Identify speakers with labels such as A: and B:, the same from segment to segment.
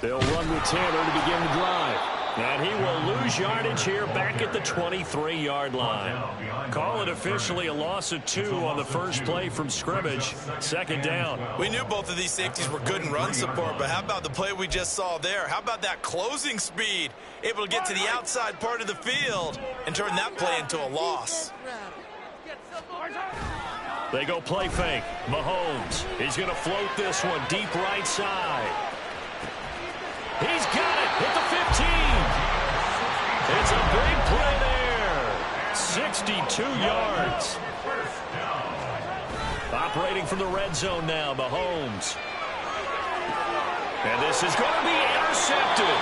A: They'll run with Taylor to begin the drive.
B: And he will lose yardage here back at the 23-yard line. Call it officially a loss of 2 on the first play from scrimmage. Second down.
C: We knew both of these safeties were good in run support, but how about the play we just saw there? How about that closing speed? Able to get to the outside part of the field and turn that play into a loss.
B: They go play fake. Mahomes. He's going to float this one deep right side. He's got it at the 15. It's a big play there. 62 yards. Operating from the red zone now, Mahomes. And this is going to be intercepted.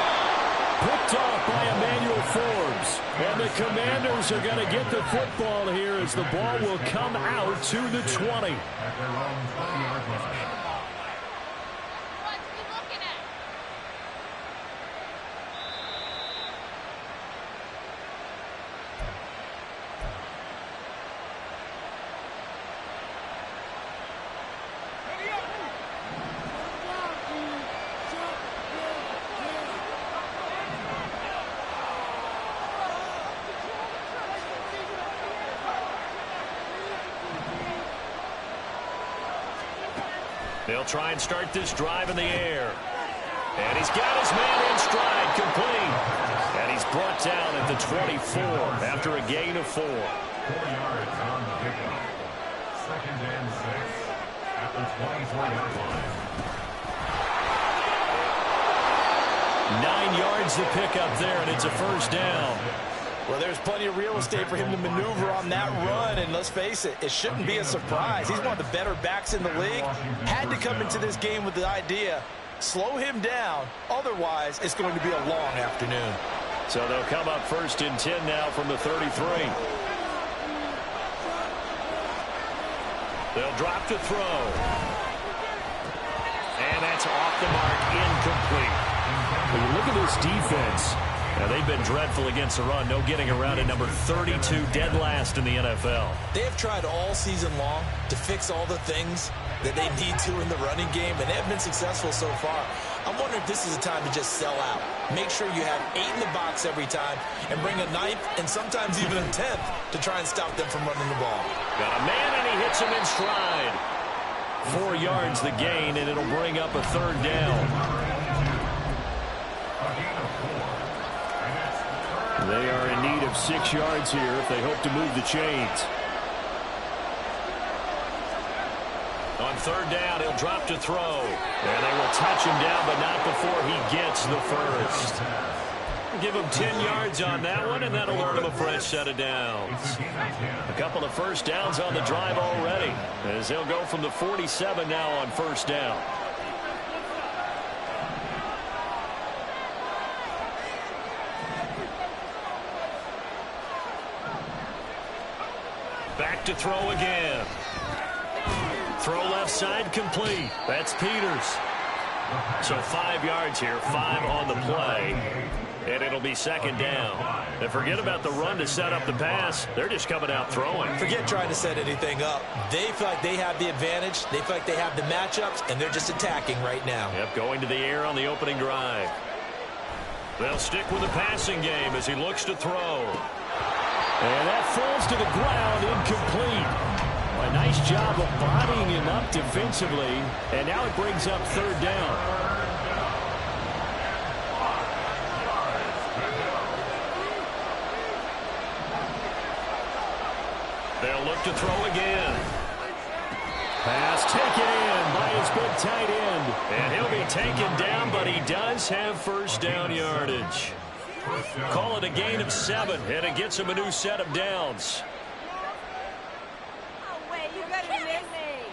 A: Picked off by Emmanuel Forbes. And the Commanders are going to get the football here as the ball will come out to the 20.
B: They'll try and start this drive in the air. And he's got his man in stride, complete. And he's brought down at the 24 after a gain of 4.
D: 4 yards on the pickup. Second and 6 at the 24-yard line.
B: 9 yards to pick up there, and it's a first down.
C: Well, there's plenty of real estate for him to maneuver on that run, and let's face it, it shouldn't be a surprise. He's one of the better backs in the league. Had to come into this game with the idea, slow him down, otherwise it's going to be a long afternoon.
B: So they'll come up first and 10 now from the 33. They'll drop to throw. And that's off the mark, incomplete.
A: When you look at this defense,
B: now, they've been dreadful against the run. No getting around at number 32, dead last in the NFL.
C: They have tried all season long to fix all the things that they need to in the running game, and they have been successful so far. I'm wondering if this is a time to just sell out. Make sure you have 8 in the box every time and bring a 9th and sometimes even a 10th to try and stop them from running the ball.
B: Got a man, and he hits him in stride. 4 yards the gain, and it'll bring up a third down.
A: They are in need of 6 yards here if they hope to move the chains.
B: On third down, he'll drop to throw. And they will touch him down, but not before he gets the first. Give him 10 yards on that one, and that'll earn him a fresh set of downs. A couple of first downs on the drive already, as they'll go from the 47 now on first down. Back to throw again. Throw left side complete. That's Peters. So 5 yards here, 5 on the play. And it'll be second down. And forget about the run to set up the pass. They're just coming out throwing.
C: Forget trying to set anything up. They feel like they have the advantage. They feel like they have the matchups, and they're just attacking right now.
B: Yep, going to the air on the opening drive. They'll stick with the passing game as he looks to throw.
A: And that falls to the ground, incomplete. A nice job of bodying him up defensively, and now it brings up third down.
B: They'll look to throw again.
A: Pass taken in by his big tight end.
B: And he'll be taken down, but he does have first down yardage. Call it a gain of 7, and it gets him a new set of downs.
E: Oh, wait, you better be with me.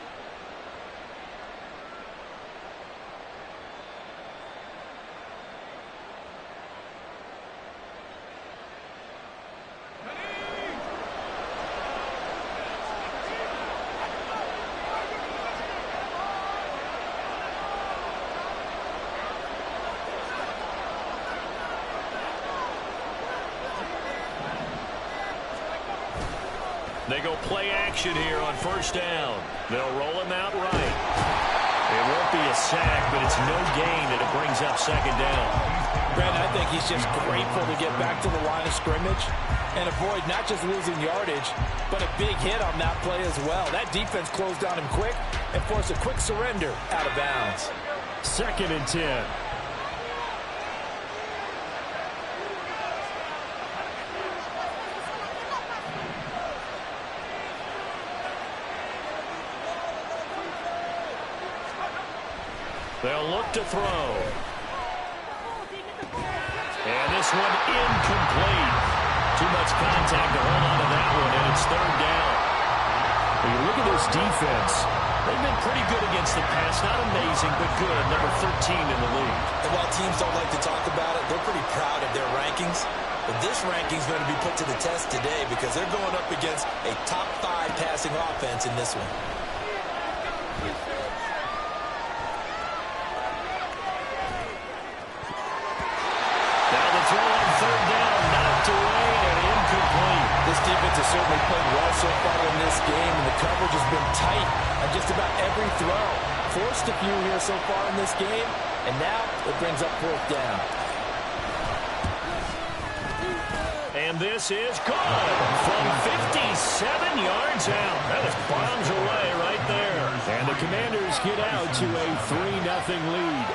B: They go play action here on first down. They'll roll him out right. It won't be a sack, but it's no gain, and it brings up second down.
C: Brandon, I think he's just grateful to get back to the line of scrimmage and avoid not just losing yardage, but a big hit on that play as well. That defense closed down him quick and forced a quick surrender out of bounds.
A: 2nd and 10.
B: They'll look to throw. And this one incomplete. Too much contact to hold on to that one, and it's 3rd down.
A: When you look at this defense,
B: They've been pretty good against the pass. Not amazing, but good. Number 13 in the league.
C: And while teams don't like to talk about it, they're pretty proud of their rankings. But this ranking is going to be put to the test today because they're going up against a top 5 passing offense in this one.
B: Now the throw on 3rd down, knocked away and incomplete.
C: This defense has certainly played well so far in this game, and the coverage has been tight on just about every throw. Forced a few here so far in this game, and now it brings up 4th down.
B: And this is good from 57 yards out. That is bombs away right there.
A: and the Commanders get out to a 3-0 lead.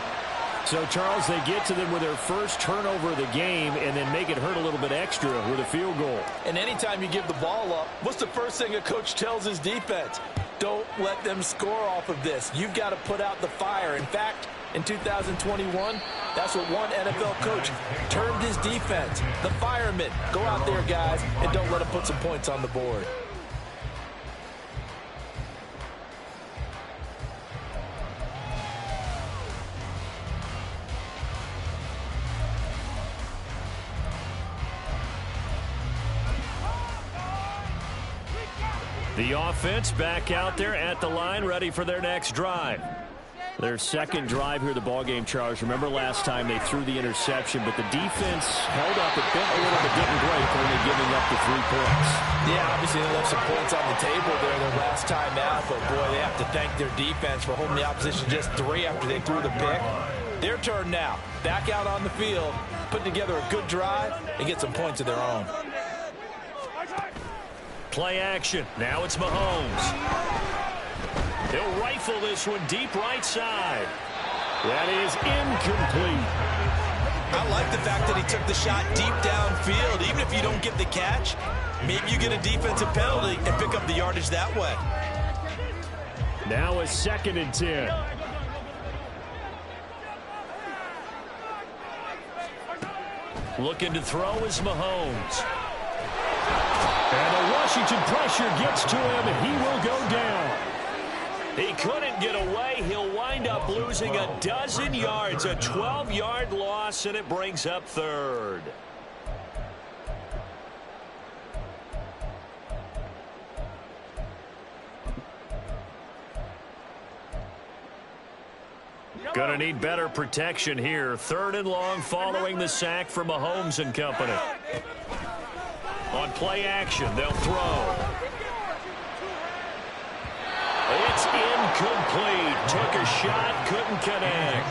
A: So, Charles, they get to them with their first turnover of the game and then make it hurt a little bit extra with a field goal.
C: And anytime you give the ball up, what's the first thing a coach tells his defense? Don't let them score off of this. You've got to put out the fire. In fact, in 2021, that's what one NFL coach termed his defense, the firemen. Go out there, guys, and don't let them put some points on the board.
B: The offense back out there at the line, ready for their next drive.
A: Their second drive here of the ballgame, Charles. Remember last time they threw the interception, but the defense held up. It bent a little bit, didn't break, only giving up the 3 points.
C: Yeah, obviously they left some points on the table there their last time out, but boy, they have to thank their defense for holding the opposition just 3 after they threw the pick. Their turn now. Back out on the field, put together a good drive, and get some points of their own.
B: Play action. Now it's Mahomes. He'll rifle this one deep right side.
A: That is incomplete.
C: I like the fact that he took the shot deep downfield. Even if you don't get the catch, maybe you get a defensive penalty and pick up the yardage that way.
A: Now a 2nd and 10.
B: Looking to throw is Mahomes.
A: And the Washington pressure gets to him, and he will go down.
B: He couldn't get away. He'll wind up losing a dozen yards, a 12-yard loss, and it brings up 3rd. Gonna need better protection here. 3rd and long following the sack from Mahomes and company. On play action, they'll throw. It's incomplete. Took a shot, couldn't connect.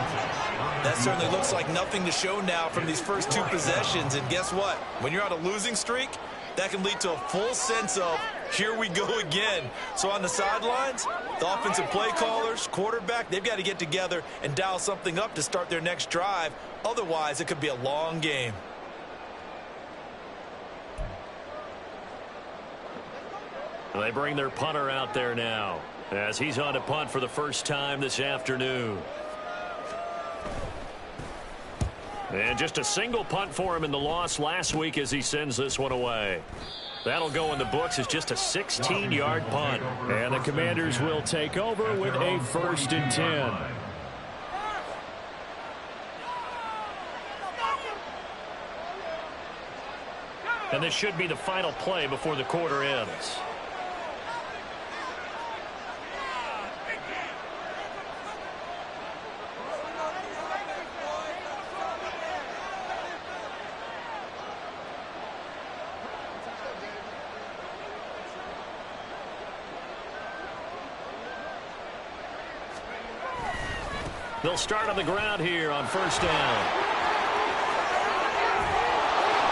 C: That certainly looks like nothing to show now from these first 2 possessions. And guess what? When you're on a losing streak, that can lead to a full sense of, here we go again. So on the sidelines, the offensive play callers, quarterback, they've got to get together and dial something up to start their next drive. Otherwise, it could be a long game.
B: They bring their punter out there now as he's on to punt for the first time this afternoon. And just a single punt for him in the loss last week as he sends this one away. That'll go in the books as just a 16-yard punt.
A: And the Commanders will take over with a 1st and 10.
B: And this should be the final play before the quarter ends. They'll start on the ground here on first down.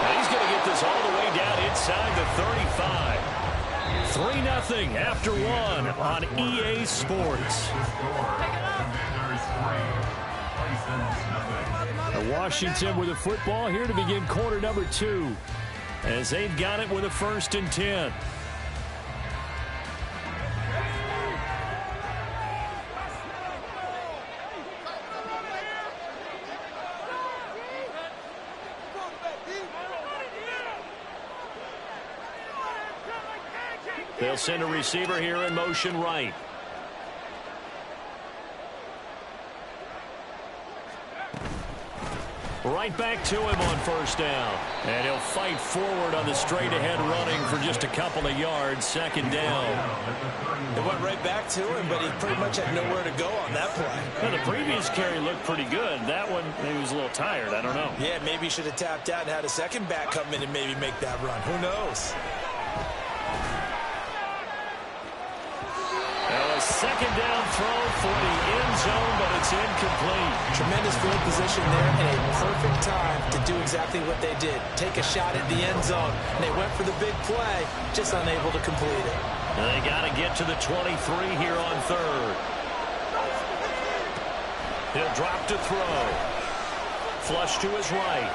B: And he's going to get this all the way down inside the 35. 3-0 after one on EA Sports.
A: Washington with the football here to begin quarter number 2 as they've got it with a 1st and 10.
B: They'll send a receiver here in motion right. Right back to him on first down. And he'll fight forward on the straight-ahead running for just a couple of yards. 2nd down.
C: It went right back to him, but he pretty much had nowhere to go on that play.
A: Well, the previous carry looked pretty good. That one, he was a little tired. I don't know.
C: Yeah, maybe he should have tapped out and had a second back come in and maybe make that run. Who knows?
B: A 2nd down throw for the end zone, but it's incomplete.
C: Tremendous field position there and a perfect time to do exactly what they did. Take a shot at the end zone. And they went for the big play, just unable to complete it.
B: They got to get to the 23 here on 3rd. He'll drop to throw. Flush to his right.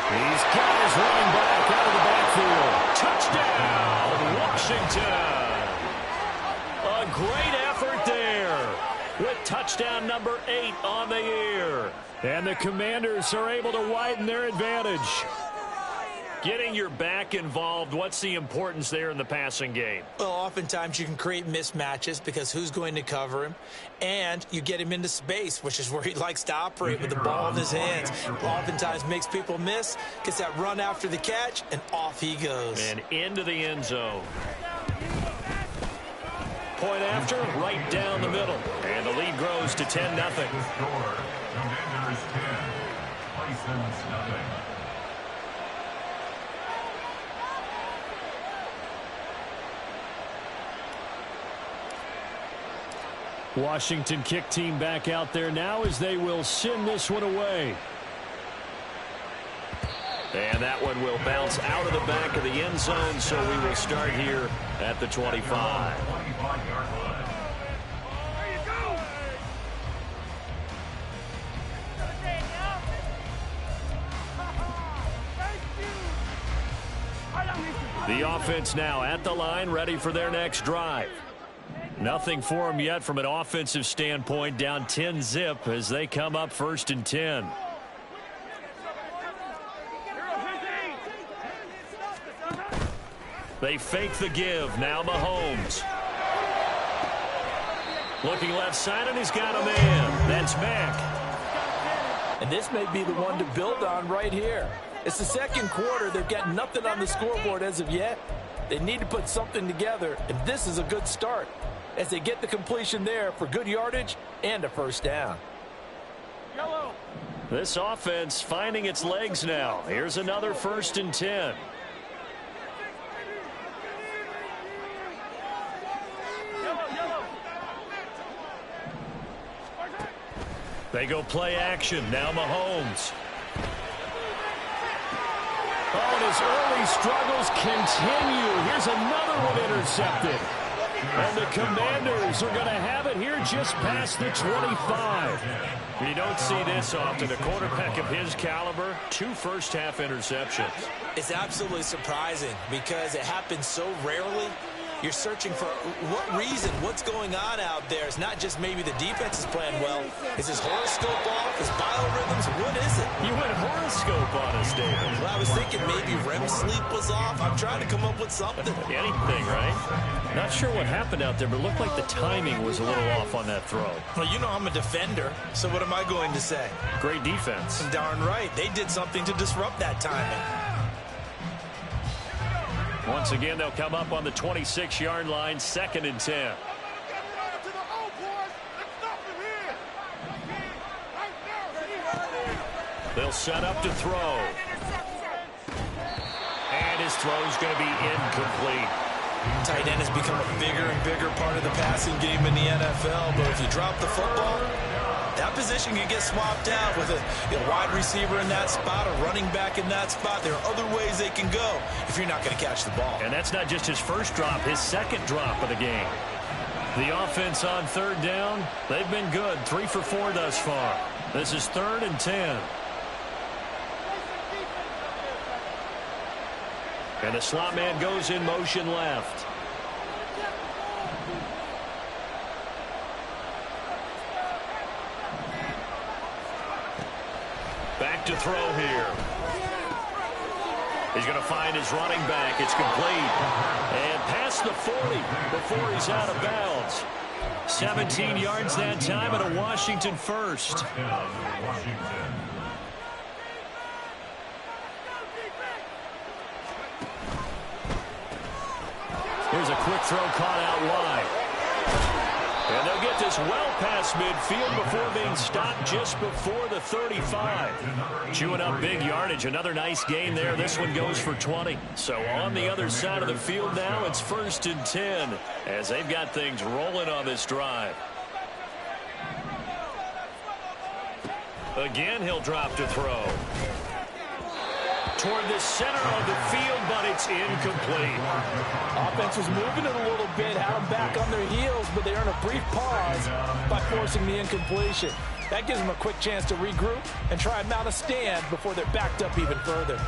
B: He's got his running back out of the backfield. Touchdown, Washington. A great effort there with touchdown number 8 on the year.
A: And the Commanders are able to widen their advantage.
B: Getting your back involved, what's the importance there in the passing game?
C: Well, oftentimes you can create mismatches because who's going to cover him? And you get him into space, which is where he likes to operate with the ball in his hands. Oftentimes makes people miss, gets that run after the catch, and off he goes.
B: And into the end zone. Point after, right down the middle. And the lead grows to 10-0.
D: Commanders 10, Bisons nothing.
A: Washington kick team back out there now as they will send this one away.
B: And that one will bounce out of the back of the end zone, so we will start here at the 25. The offense now at the line, ready for their next drive. Nothing for them yet from an offensive standpoint, down 10-zip as they come up 1st and 10. They fake the give. Now Mahomes. Looking left side, and he's got a man. That's Mack.
C: And this may be the one to build on right here. It's the 2nd quarter. They've got nothing on the scoreboard as of yet. They need to put something together, and this is a good start as they get the completion there for good yardage and a 1st down.
B: This offense finding its legs now. Here's another 1st and 10. They go play action. Now Mahomes.
A: Oh, and his early struggles continue. Here's another one intercepted. And the Commanders are going to have it here just past the 25.
B: You don't see this often. A quarterback of his caliber, 2 first-half interceptions.
C: It's absolutely surprising because it happens so rarely. You're searching for what reason, what's going on out there. It's not just maybe the defense is playing well. Is his horoscope off? His biorhythms? What is it?
B: You went horoscope on us, David.
C: Well, I was thinking maybe REM sleep was off. I'm trying to come up with something.
B: Anything, right?
A: Not sure what happened out there, but it looked like the timing was a little off on that throw.
C: Well, you know I'm a defender, so what am I going to say?
A: Great defense.
C: Darn right. They did something to disrupt that timing.
B: Once again, they'll come up on the 26-yard line, 2nd and 10. They'll set up to throw. And his throw's going to be incomplete.
C: Tight end has become a bigger and bigger part of the passing game in the NFL, but if you drop the football, that position can get swapped out with a wide receiver in that spot, a running back in that spot. There are other ways they can go if you're not going to catch the ball.
B: And that's not just his first drop, his second drop of the game. The offense on third down, they've been good, 3 for 4 thus far. This is 3rd and 10. And the slot man goes in motion left. Back to throw here. He's going to find his running back. It's complete. And past the 40 before he's out of bounds. 17 yards that time and a Washington first. Here's a quick throw caught out wide. And they'll get this well past midfield before being stopped just before the 35. Chewing up big yardage. Another nice gain there. This one goes for 20. So on the other side of the field now, it's 1st and 10 as they've got things rolling on this drive. Again, he'll drop to throw. Toward the center of the field, but it's incomplete.
F: Offense was moving it a little bit, had them back on their heels, but they earned a brief pause by forcing the incompletion. That gives them a quick chance to regroup and try and mount a stand before they're backed up even further.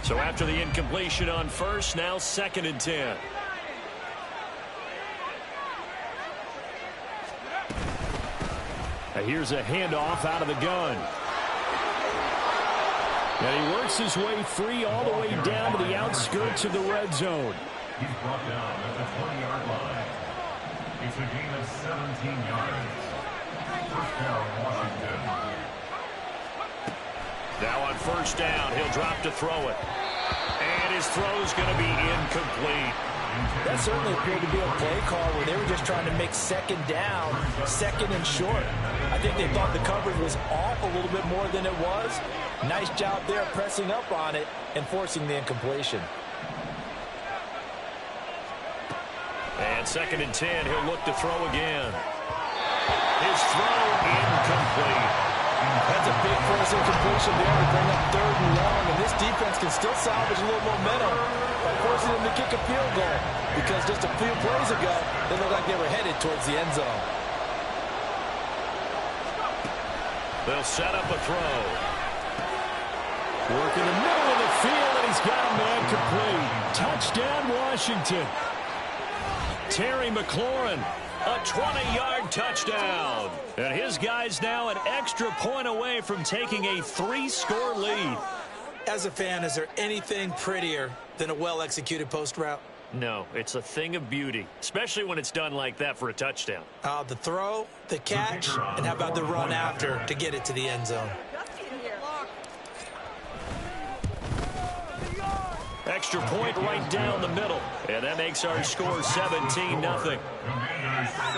B: So after the incompletion on first, now 2nd and 10. Here's a handoff out of the gun. And he works his way free all the way down to the outskirts of the red zone.
D: He's brought down at the 20-yard line. It's a gain of 17 yards. First down, Washington.
B: Now on first down, he'll drop to throw it. And his throw's going to be incomplete.
F: That certainly appeared to be a play call where they were just trying to make 2nd down, 2nd and short. I think they thought the coverage was off a little bit more than it was. Nice job there pressing up on it and forcing the incompletion.
B: And 2nd and 10, he'll look to throw again. His throw incomplete.
F: That's a big force incompletion there to bring up 3rd and long, and this defense can still salvage a little momentum by forcing them to kick a field goal, because just a few plays ago, they looked like they were headed towards the end zone.
B: They'll set up a throw.
A: Work in the middle of the field, and he's got a man complete. Touchdown, Washington. Terry McLaurin, a 20-yard touchdown. And his guy's now an extra point away from taking a 3-score lead.
C: As a fan, is there anything prettier than a well-executed post route?
B: No, it's a thing of beauty, especially when it's done like that for a touchdown.
C: The throw, the catch, and how about the run after to get it to the end zone?
B: Extra point right down the middle. And that makes our score 17-0.
D: Commanders 17.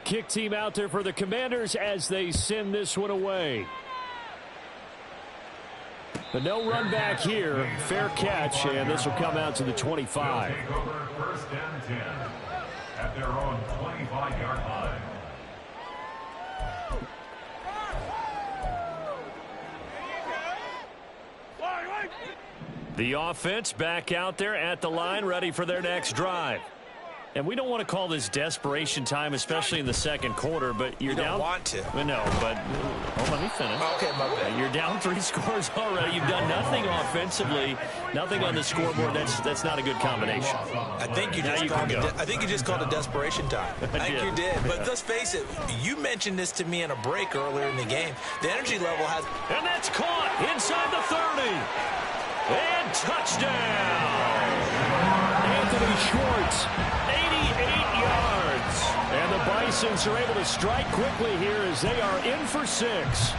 A: Kick team out there for the Commanders as they send this one away. But no run back here. Fair catch, and this will come out to the 25.
D: Take over 1st and 10 at their own 25-yard line.
B: The offense back out there at the line, ready for their next drive. And we don't want to call this desperation time, especially in the second quarter, but you're down.
C: You don't want to.
B: No, but let me finish.
C: Okay, my bad.
B: You're down 3 scores already. You've done nothing offensively, nothing on the scoreboard. That's not a good combination.
C: I think you just called it desperation time. I think you did. But let's face it, you mentioned this to me in a break earlier in the game. The energy level has...
B: And that's caught inside the 30. And touchdown.
A: Anthony Schwartz.
B: 88 yards.
A: And the Bisons are able to strike quickly here as they are in for 6.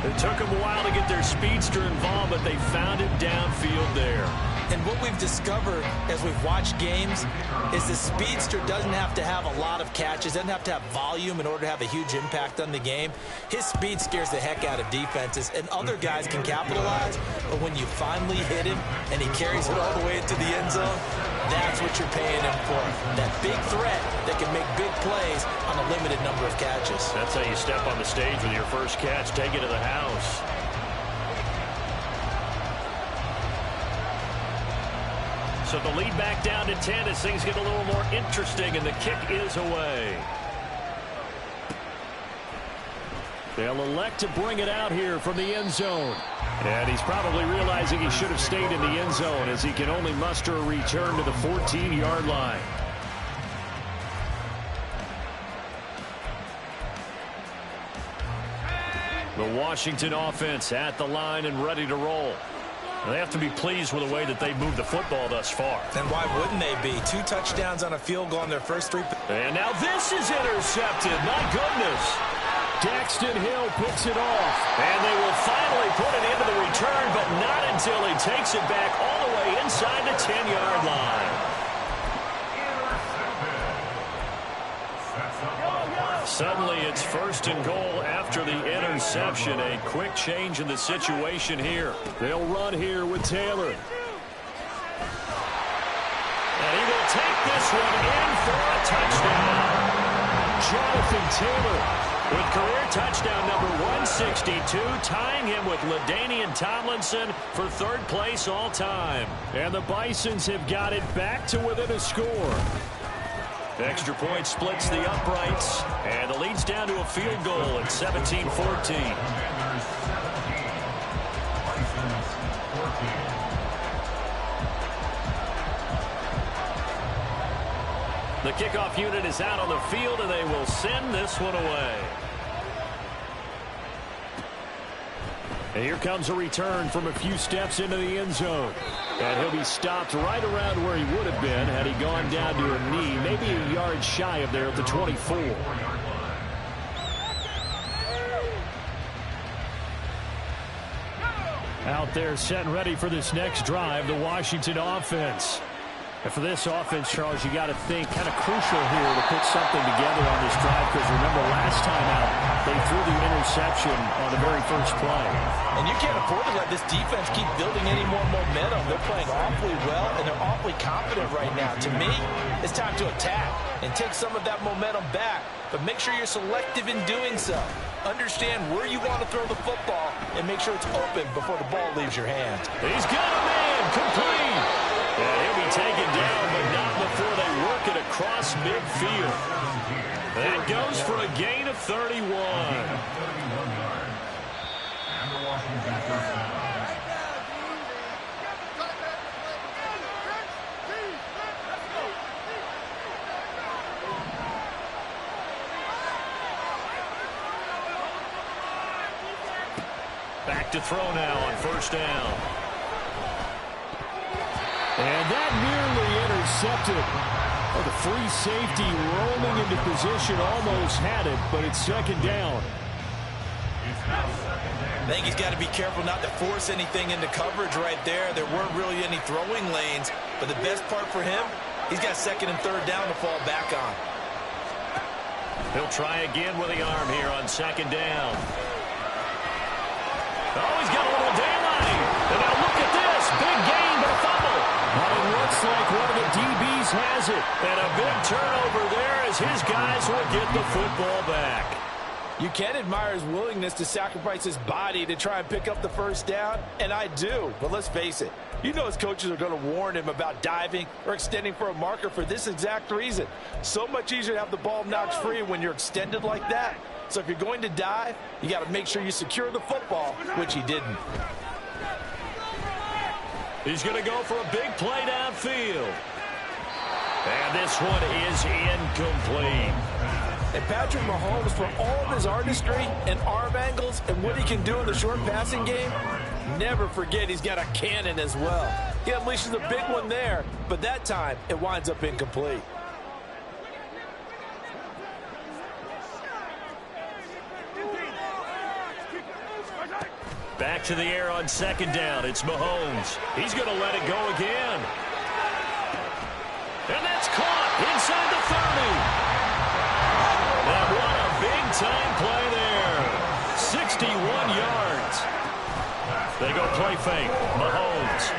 B: It took them a while to get their speedster involved, but they found it downfield there.
C: And what we've discovered as we've watched games is the speedster doesn't have to have a lot of catches, doesn't have to have volume in order to have a huge impact on the game. His speed scares the heck out of defenses, and other guys can capitalize. But when you finally hit him and he carries it all the way into the end zone, that's what you're paying him for. That big threat that can make big plays on a limited number of catches.
A: That's how you step on the stage with your first catch. Take it to the house. So the lead back down to 10 as things get a little more interesting, and the kick is away. They'll elect to bring it out here from the end zone. And he's probably realizing he should have stayed in the end zone as he can only muster a return to the 14-yard line. The Washington offense at the line and ready to roll. They have to be pleased with the way that they've moved the football thus far.
C: And why wouldn't they be? 2 touchdowns on a field goal in their first 3.
A: And now this is intercepted. My goodness. Daxton Hill picks it off. And they will finally put it into the return, but not until he takes it back all the way inside the 10-yard line. Suddenly it's 1st and goal after the interception. A quick change in the situation here. They'll run here with Taylor. And he will take this one in for a touchdown. Jonathan Taylor with career touchdown number 162, tying him with LaDainian Tomlinson for 3rd place all time. And the Bisons have got it back to within a score. Extra point splits the uprights, and the lead's down to a field goal at 17-14. The kickoff unit is out on the field, and they will send this one away. And here comes a return from a few steps into the end zone. And he'll be stopped right around where he would have been had he gone down to a knee, maybe a yard shy of there at the 24. Out there set and ready for this next drive, the Washington offense. And for this offense, Charles, you got to think kind of crucial here to put something together on this drive, because remember last time out, they threw the interception on the very first play.
F: And you can't afford to let this defense keep building any more momentum. They're playing awfully well, and they're awfully confident right now. To me, it's time to attack and take some of that momentum back, but make sure you're selective in doing so. Understand where you want to throw the football and make sure it's open before the ball leaves your hands.
A: He's got a man complete. And he'll be taken down, but not before they work it across midfield. That goes for a gain of 31.
D: And the Washington first down.
A: Back to throw now on 1st down. And that nearly intercepted. Oh, the free safety rolling into position almost had it, but it's 2nd down.
C: I think he's got to be careful not to force anything into coverage right there. There weren't really any throwing lanes, but the best part for him, he's got 2nd and 3rd down to fall back on.
A: He'll try again with the arm here on 2nd down. Oh, he's got a little daylight. And now look at this. Big gain, but a fumble. But it looks like one of the DBs has it. And a big turnover there as his guys will get the football back.
F: You can admire his willingness to sacrifice his body to try and pick up the 1st down, and I do. But let's face it, you know his coaches are going to warn him about diving or extending for a marker for this exact reason. So much easier to have the ball knocked free when you're extended like that. So if you're going to dive, you got to make sure you secure the football, which he didn't.
A: He's going to go for a big play downfield. And this one is incomplete.
F: And Patrick Mahomes, for all of his artistry and arm angles and what he can do in the short passing game, never forget he's got a cannon as well. He unleashes a big one there, but that time it winds up incomplete.
A: Back to the air on second down. It's Mahomes. He's going to let it go again. And that's caught inside the 30. And what a big-time play there. 61 yards. They go play fake. Mahomes.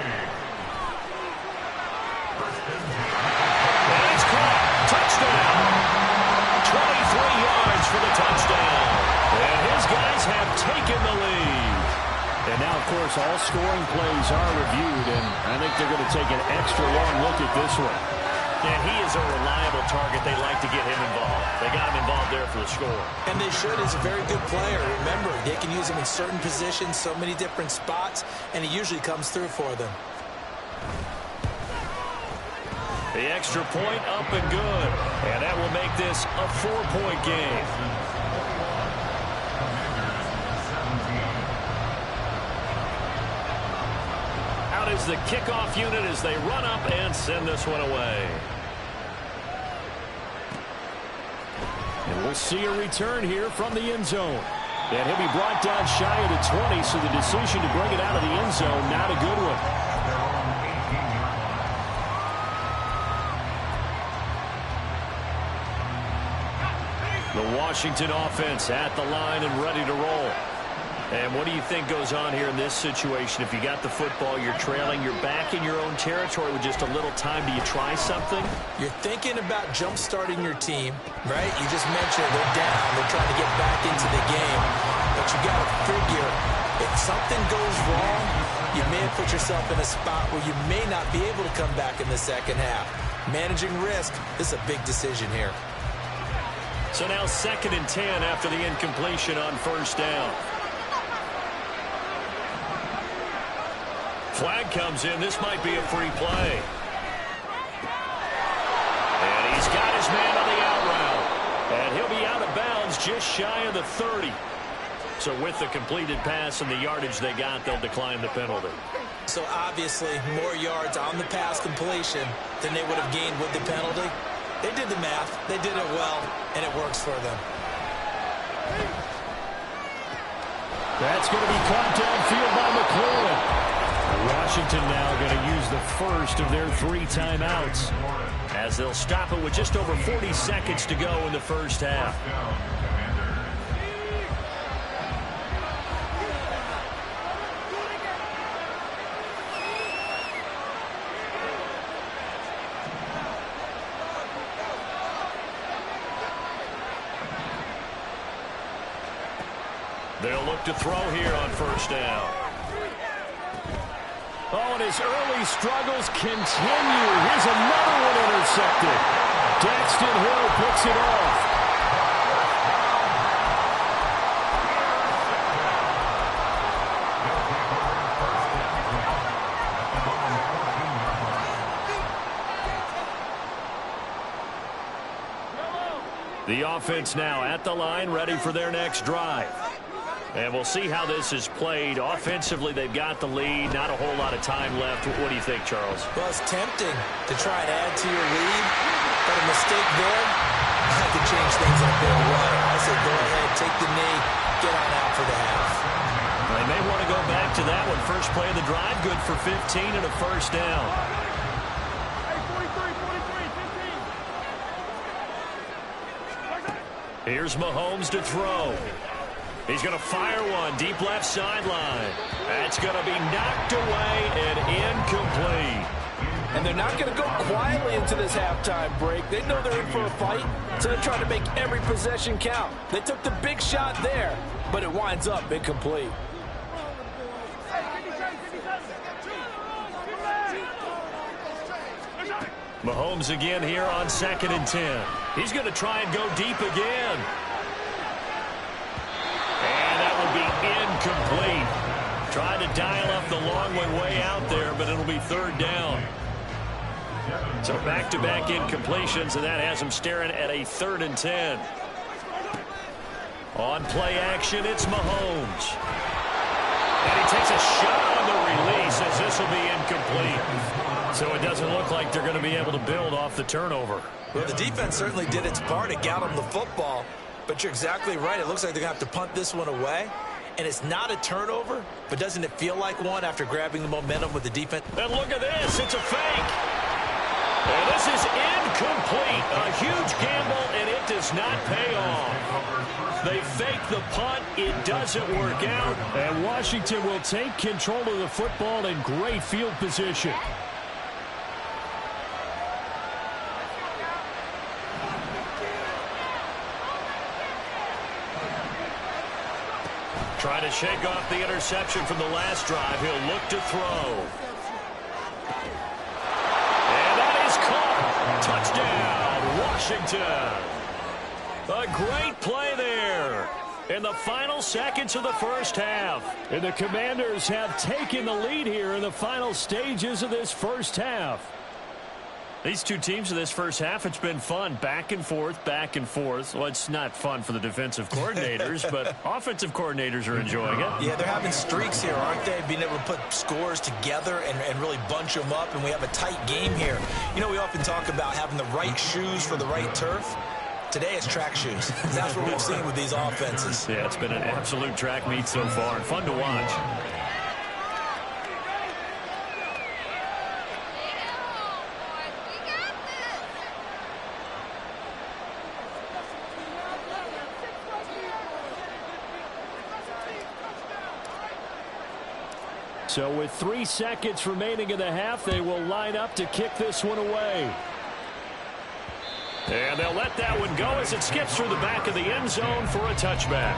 A: And it's caught. Touchdown. 23 yards for the touchdown. And his guys have taken the lead.
B: And now, of course, all scoring plays are reviewed, and I think they're going to take an extra long look at this one.
A: And he is a reliable target. They like to get him involved. They got him involved there for the score.
C: And they should. He's a very good player. Remember, they can use him in certain positions, so many different spots, and he usually comes through for them.
A: The extra point up and good. And that will make this a 4-point game. Out is the kickoff unit as they run up and send this one away.
B: And we'll see a return here from the end zone. And he'll be brought down shy of the 20, so the decision to bring it out of the end zone, not a good one. The Washington offense at the line and ready to roll. And what do you think goes on here in this situation? If you got the football, you're trailing, you're back in your own territory with just a little time. Do you try something?
C: You're thinking about jump-starting your team, right? You just mentioned they're down. They're trying to get back into the game. But you got to figure, if something goes wrong, you may have put yourself in a spot where you may not be able to come back in the second half. Managing risk is a big decision here.
A: So now 2nd and 10 after the incompletion on first down. Flag comes in. This might be a free play. And he's got his man on the out route. And he'll be out of bounds just shy of the 30. So with the completed pass and the yardage they got, they'll decline the penalty.
C: So obviously more yards on the pass completion than they would have gained with the penalty. They did the math. They did it well, and it works for them.
B: That's going to be caught downfield by McLaurin. Washington now going to use the first of their 3 timeouts,
A: as they'll stop it with just over 40 seconds to go in the first half. They'll look to throw here on first down.
B: Oh, and his early struggles continue. Here's another one intercepted. Daxton Hill picks it off.
A: The offense now at the line, ready for their next drive. And we'll see how this is played. Offensively, they've got the lead. Not a whole lot of time left. What do you think, Charles?
C: Well, it's tempting to try and add to your lead, but a mistake there had to change things in a big way. I said go ahead, take the knee, get on out for the half.
A: They may want to go back to that one. First play of the drive, good for 15 and a first down. Here's Mahomes to throw. He's going to fire one deep left sideline. That's going to be knocked away and incomplete.
F: And they're not going to go quietly into this halftime break. They know they're in for a fight, so they're trying to make every possession count. They took the big shot there, but it winds up incomplete.
A: Mahomes again here on 2nd and 10. He's going to try and go deep again. And that will be incomplete. Tried to dial up the long one way out there, but it'll be third down. So back-to-back incompletions, and that has him staring at a 3rd and 10. On play action, it's Mahomes. And he takes a shot on the release as this will be incomplete. So it doesn't look like they're going to be able to build off the turnover.
C: Well, the defense certainly did its part. It got them the football. But you're exactly right. It looks like they're going to have to punt this one away. And it's not a turnover, but doesn't it feel like one after grabbing the momentum with the defense?
A: And look at this. It's a fake. And this is incomplete. A huge gamble, and it does not pay off. They fake the punt. It doesn't work out. And Washington will take control of the football in great field position. Trying to shake off the interception from the last drive. He'll look to throw. And that is caught. Touchdown, Washington. A great play there in the final seconds of the first half. And the Commanders have taken the lead here in the final stages of this first half. These two teams in this first half, it's been fun. Back and forth, back and forth. Well, it's not fun for the defensive coordinators, but offensive coordinators are enjoying it.
C: Yeah, they're having streaks here, aren't they? Being able to put scores together and really bunch them up, and we have a tight game here. You know, we often talk about having the right shoes for the right turf. Today it's track shoes. That's what we've seen with these offenses.
A: Yeah, it's been an absolute track meet so far, and fun to watch. So with 3 seconds remaining in the half, they will line up to kick this one away. And they'll let that one go as it skips through the back of the end zone for a touchback.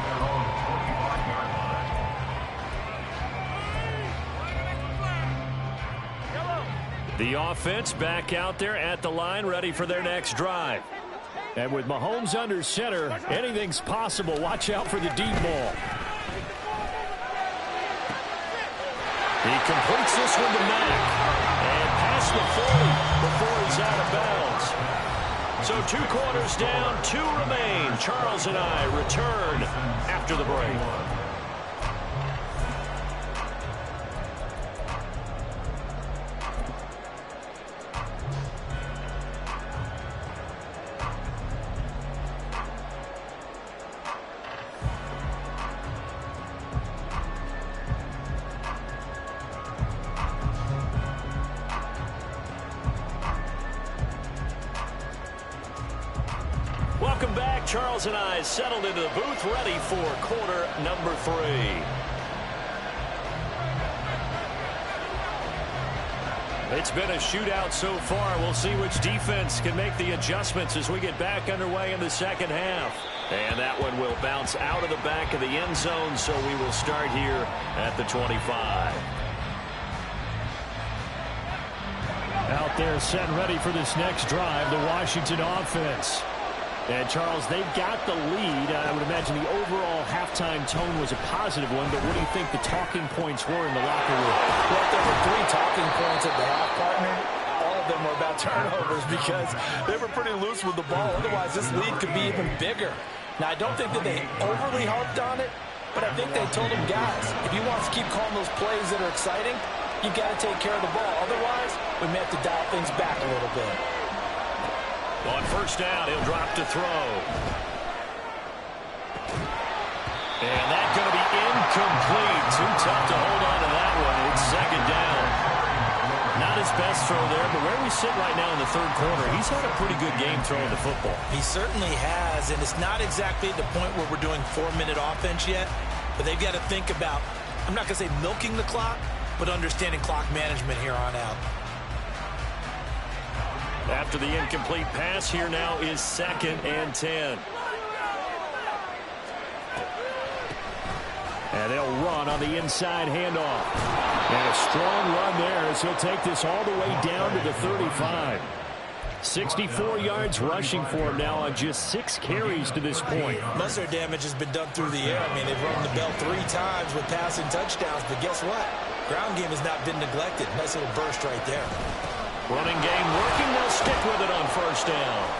A: The offense back out there at the line, ready for their next drive. And with Mahomes under center, anything's possible. Watch out for the deep ball. He completes this one to Mack. And past the 40 before he's out of bounds. So 2 quarters down, 2 remain. Charles and I return after the break. Welcome back. Charles and I settled into the booth, ready for quarter number 3. It's been a shootout so far. We'll see which defense can make the adjustments as we get back underway in the second half. And that one will bounce out of the back of the end zone, so we will start here at the 25. Out there set and ready for this next drive, the Washington offense. And, Charles, they've got the lead. I would imagine the overall halftime tone was a positive one, but what do you think the talking points were in the locker room?
F: Well, there were 3 talking points at the half, partner. All of them were about turnovers because they were pretty loose with the ball. Otherwise, this lead could be even bigger. Now, I don't think that they overly harped on it, but I think they told them, guys, if you want to keep calling those plays that are exciting, you've got to take care of the ball. Otherwise, we may have to dial things back a little bit.
A: On first down, he'll drop to throw. And that's going to be incomplete. Too tough to hold on to that one. It's second down. Not his best throw there, but where we sit right now in the third quarter, he's had a pretty good game throwing the football.
C: He certainly has, and it's not exactly at the point where we're doing 4-minute offense yet, but they've got to think about, I'm not going to say milking the clock, but understanding clock management here on out.
A: After the incomplete pass, here now is 2nd and 10. And they'll run on the inside handoff. And a strong run there as he'll take this all the way down to the 35. 64 yards rushing for him now on just 6 carries to this point.
C: Most of their damage has been done through the air. I mean, they've run the bell 3 times with passing touchdowns, but guess what? Ground game has not been neglected. Nice little burst right there.
A: Running game working. They'll stick with it on first down.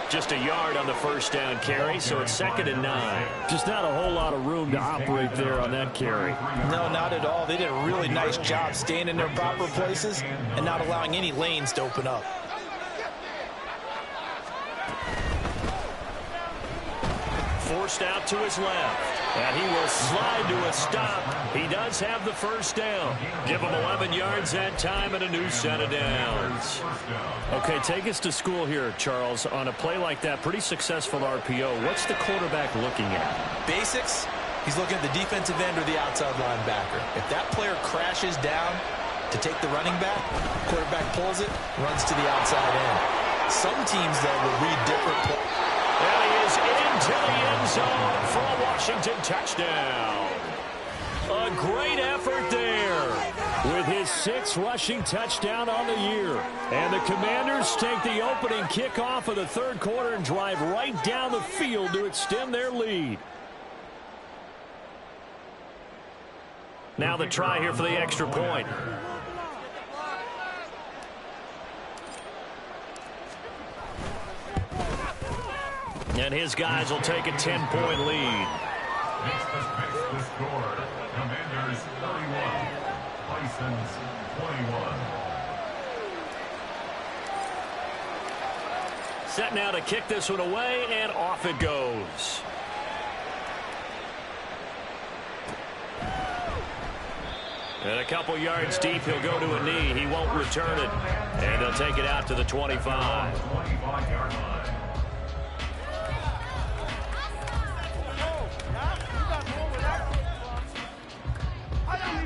A: Just a yard on the first down carry, so it's 2nd and 9. Just not a whole lot of room to operate there on that carry.
F: No, not at all. They did a really nice job staying in their proper places and not allowing any lanes to open up.
A: Forced out to his left. And he will slide to a stop. He does have the first down. Give him 11 yards that time and a new set of downs.
B: Okay, take us to school here, Charles. On a play like that, pretty successful RPO. What's the quarterback looking at?
C: Basics, he's looking at the defensive end or the outside linebacker. If that player crashes down to take the running back, quarterback pulls it, runs to the outside end. Some teams, though, will read different plays.
A: And he is into the end zone for a Washington touchdown. A great effort there with his 6th rushing touchdown on the year. And the Commanders take the opening kickoff of the third quarter and drive right down the field to extend their lead.
B: Now the try here for the extra point.
A: And his guys will take a 10-point lead.
D: Makes the score. Commanders 31. Bisons 21.
A: Set now to kick this one away, and off it goes. And a couple yards deep, he'll go to a knee. He won't return it. And they'll take it out to the 25.
D: 25-yard line.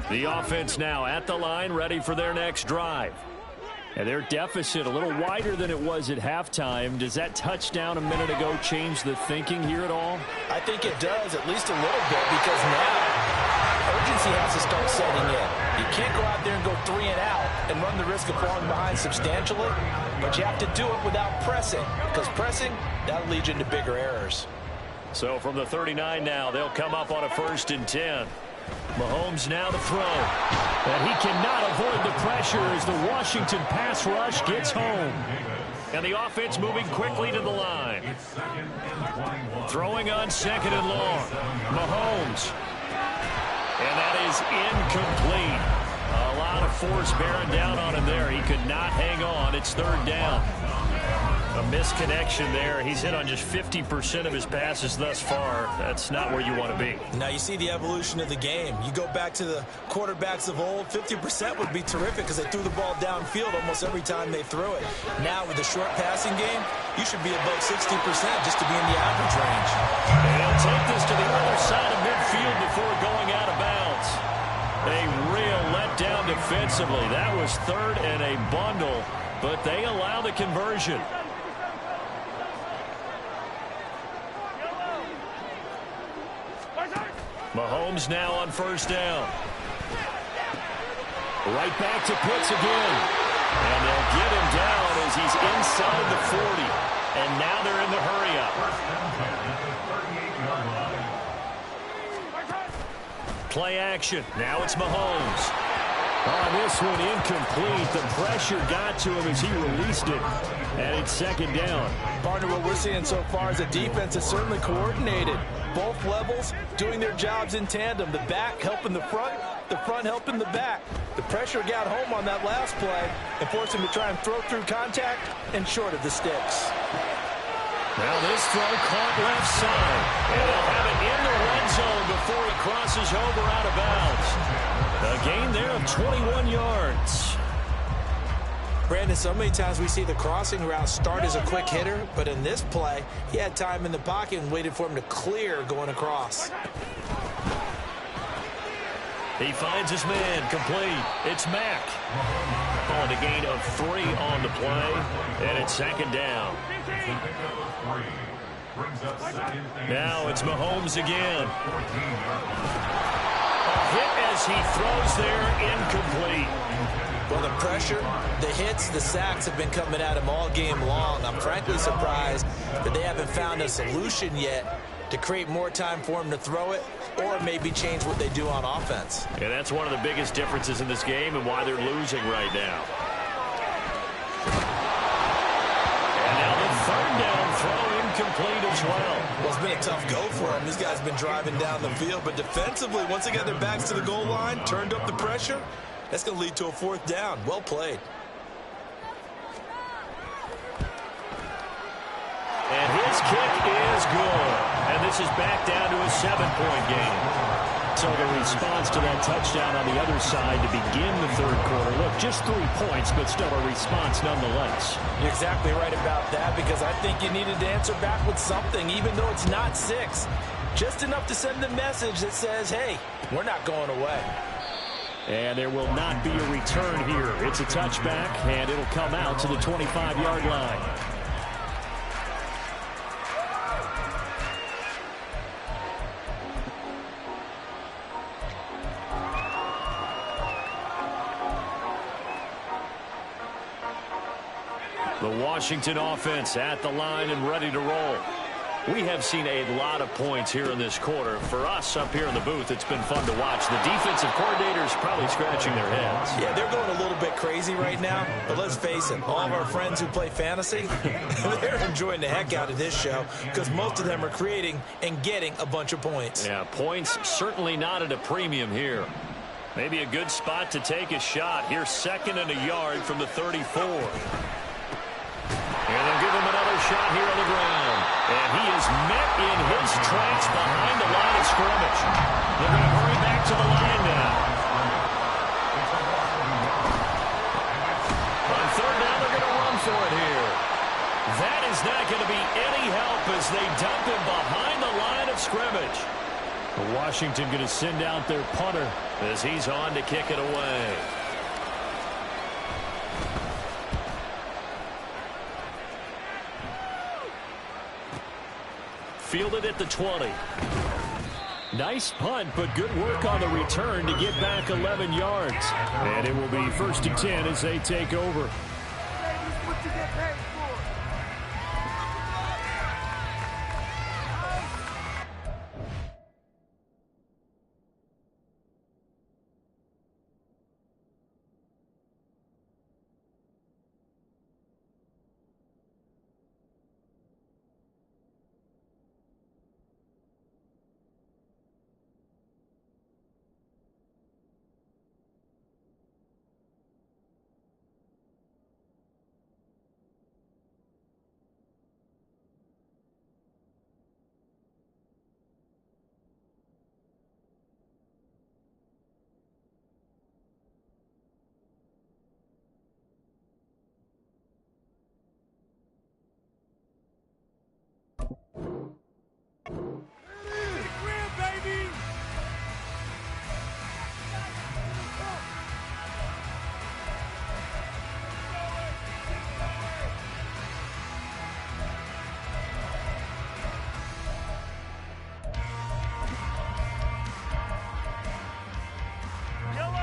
A: The offense now at the line, ready for their next drive. And their deficit a little wider than it was at halftime. Does that touchdown a minute ago change the thinking here at all?
F: I think it does, at least a little bit, because now urgency has to start setting in. You can't go out there and go 3 and out and run the risk of falling behind substantially, but you have to do it without pressing, because pressing, that'll lead you into bigger errors.
A: So from the 39 now, they'll come up on a 1st and 10. Mahomes now to throw. And he cannot avoid the pressure as the Washington pass rush gets home. And the offense moving quickly to the line. Throwing on 2nd and long. Mahomes. And that is incomplete. A lot of force bearing down on him there. He could not hang on. It's 3rd down. A misconnection there. He's hit on just 50% of his passes thus far. That's not where you want to be.
C: Now you see the evolution of the game. You go back to the quarterbacks of old, 50% would be terrific because they threw the ball downfield almost every time they threw it. Now with the short passing game, you should be above 60% just to be in the average range.
A: And he'll take this to the other side of midfield before going out of bounds. A real letdown defensively. That was 3rd and a bundle, but they allow the conversion. Mahomes now on 1st down. Right back to Pitts again. And they'll get him down as he's inside the 40. And now they're in the hurry-up. Play action. Now it's Mahomes. On this one, incomplete. The pressure got to him as he released it. And it's 2nd down.
F: Partner, what we're seeing so far is a defense that's certainly coordinated. Both levels doing their jobs in tandem. The back helping the front helping the back. The pressure got home on that last play and forced him to try and throw through contact and short of the sticks.
A: Now this throw caught left side. And they'll have it in the red zone before he crosses over out of bounds. A gain there of 21 yards.
C: Brandon, so many times we see the crossing route start as a quick hitter, but in this play, he had time in the pocket and waited for him to clear going across.
A: He finds his man, complete. It's Mack. On a gain of 3 on the play, and it's 2nd down. Now it's Mahomes again. A hit as he throws there, incomplete.
C: Well, the pressure, the hits, the sacks have been coming at him all game long. I'm frankly surprised that they haven't found a solution yet to create more time for him to throw it or maybe change what they do on offense.
A: And that's one of the biggest differences in this game and why they're losing right now. And now the 3rd down throw incomplete as well.
C: Well, it's been a tough go for him. These guys have been driving down the field, but defensively, once they got their backs to the goal line, turned up the pressure, that's going to lead to a 4th down. Well played.
A: And his kick is good. And this is back down to a 7-point game. So the response to that touchdown on the other side to begin the third quarter. Look, just 3 points, but still a response nonetheless.
F: You're exactly right about that, because I think you needed to answer back with something, even though it's not 6. Just enough to send the message that says, hey, we're not going away.
A: And there will not be a return here. It's a touchback, and it'll come out to the 25-yard line. The Washington offense at the line and ready to roll. We have seen a lot of points here in this quarter. For us up here in the booth, it's been fun to watch. The defensive coordinators probably scratching their heads.
F: Yeah, they're going a little bit crazy right now, but let's face it, all of our friends who play fantasy, they're enjoying the heck out of this show because most of them are creating and getting a bunch of points.
A: Yeah, points certainly not at a premium here. Maybe a good spot to take a shot. Here's 2nd and a yard from the 34. And they'll give him another shot here on the ground. And he is met in his tracks behind the line of scrimmage. They're going to hurry back to the line now. On 3rd down, they're going to run for it here. That is not going to be any help as they dump him behind the line of scrimmage. Washington going to send out their punter as he's on to kick it away. Fielded at the 20. Nice punt, but good work on the return to get back 11 yards. And it will be 1st and 10 as they take over.